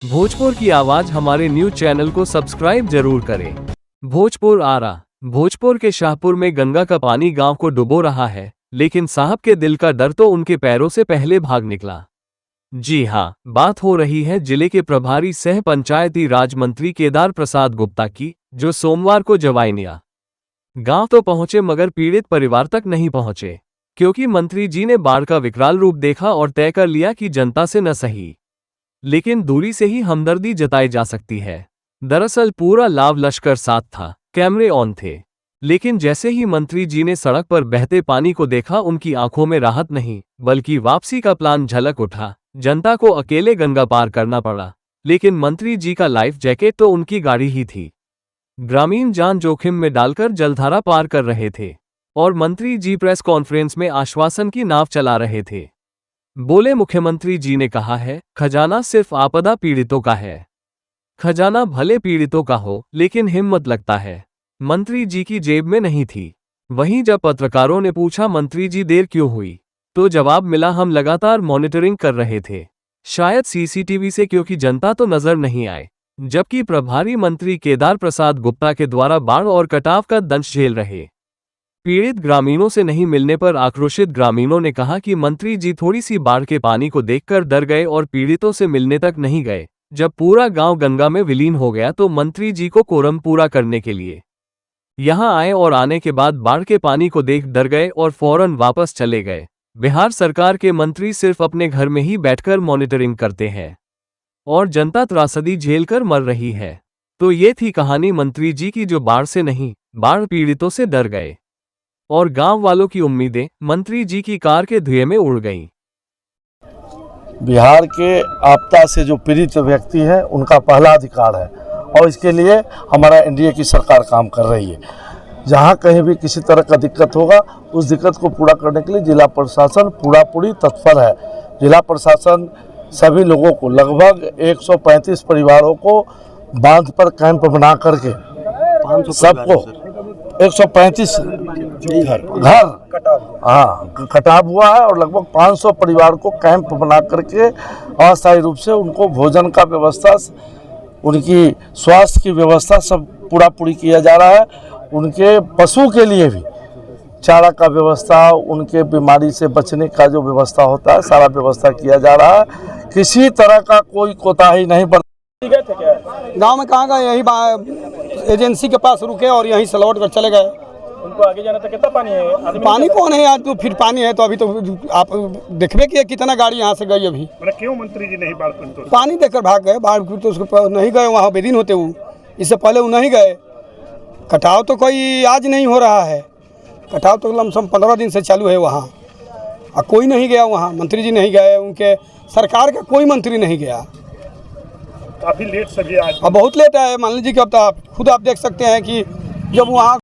भोजपुर की आवाज हमारे न्यूज चैनल को सब्सक्राइब जरूर करें। भोजपुर आरा। भोजपुर के शाहपुर में गंगा का पानी गांव को डुबो रहा है, लेकिन साहब के दिल का डर तो उनके पैरों से पहले भाग निकला। जी हां, बात हो रही है जिले के प्रभारी सह पंचायती राज मंत्री केदार प्रसाद गुप्ता की, जो सोमवार को जवाइनिया गांव तो पहुंचे मगर पीड़ित परिवार तक नहीं पहुंचे, क्योंकि मंत्री जी ने बाढ़ का विकराल रूप देखा और तय कर लिया कि जनता से न सही, लेकिन दूरी से ही हमदर्दी जताई जा सकती है। दरअसल पूरा लाव लश्कर साथ था, कैमरे ऑन थे, लेकिन जैसे ही मंत्री जी ने सड़क पर बहते पानी को देखा, उनकी आंखों में राहत नहीं बल्कि वापसी का प्लान झलक उठा। जनता को अकेले गंगा पार करना पड़ा, लेकिन मंत्री जी का लाइफ जैकेट तो उनकी गाड़ी ही थी। ग्रामीण जान जोखिम में डालकर जलधारा पार कर रहे थे और मंत्री जी प्रेस कॉन्फ्रेंस में आश्वासन की नाव चला रहे थे। बोले, मुख्यमंत्री जी ने कहा है, खजाना सिर्फ आपदा पीड़ितों का है। खजाना भले पीड़ितों का हो, लेकिन हिम्मत लगता है मंत्री जी की जेब में नहीं थी। वहीं जब पत्रकारों ने पूछा मंत्री जी देर क्यों हुई, तो जवाब मिला, हम लगातार मॉनिटरिंग कर रहे थे, शायद सीसीटीवी से, क्योंकि जनता तो नजर नहीं आए। जबकि प्रभारी मंत्री केदार प्रसाद गुप्ता के द्वारा बाढ़ और कटाव का दंश झेल रहे पीड़ित ग्रामीणों से नहीं मिलने पर आक्रोशित ग्रामीणों ने कहा कि मंत्री जी थोड़ी सी बाढ़ के पानी को देखकर डर गए और पीड़ितों से मिलने तक नहीं गए। जब पूरा गांव गंगा में विलीन हो गया तो मंत्री जी को कोरम पूरा करने के लिए यहां आए और आने के बाद बाढ़ के पानी को देख डर गए और फौरन वापस चले गए। बिहार सरकार के मंत्री सिर्फ अपने घर में ही बैठकर मॉनिटरिंग करते हैं और जनता त्रासदी झेलकर मर रही है। तो ये थी कहानी मंत्री जी की, जो बाढ़ से नहीं, बाढ़ पीड़ितों से डर गए और गांव वालों की उम्मीदें मंत्री जी की कार के धुएं में उड़ गईं। बिहार के आपदा से जो पीड़ित व्यक्ति है, उनका पहला अधिकार है और इसके लिए हमारा एनडीए की सरकार काम कर रही है। जहां कहीं भी किसी तरह का दिक्कत होगा, उस दिक्कत को पूरा करने के लिए जिला प्रशासन पूरी तत्पर है। जिला प्रशासन सभी लोगों को, लगभग 135 परिवारों को बांध पर कैंप बना करके सबको 135 घर कटाव हुआ है और लगभग 500 परिवार को कैंप बना करके अस्थायी रूप से उनको भोजन का व्यवस्था, उनकी स्वास्थ्य की व्यवस्था सब पूरी किया जा रहा है। उनके पशु के लिए भी चारा का व्यवस्था, उनके बीमारी से बचने का जो व्यवस्था होता है, सारा व्यवस्था किया जा रहा है। किसी तरह का कोई कोताही नहीं बरती। गांव में कहाँ गए, यही एजेंसी के पास रुके और यहीं से लौट कर चले गए। उनको आगे जाना था। कितना पानी है? पानी कौन है आज, तो फिर पानी है तो अभी तो आप देखबे कि कितना गाड़ी यहाँ से गई अभी। क्यों मंत्री जी नहीं बाढ़ को पानी देखकर भाग गए, बाढ़ तो उसको नहीं गए, वहाँ बेदिन होते वो, इससे पहले वो नहीं गए। कटाव तो कोई आज नहीं हो रहा है, कटाव तो लमसम 15 दिन से चालू है वहाँ, और कोई नहीं गया वहाँ। मंत्री जी नहीं गए, उनके सरकार का कोई मंत्री नहीं गया। काफी लेट सभी आज, अब बहुत लेट है। मान लीजिए कि अब तो खुद आप देख सकते हैं कि जब वहाँ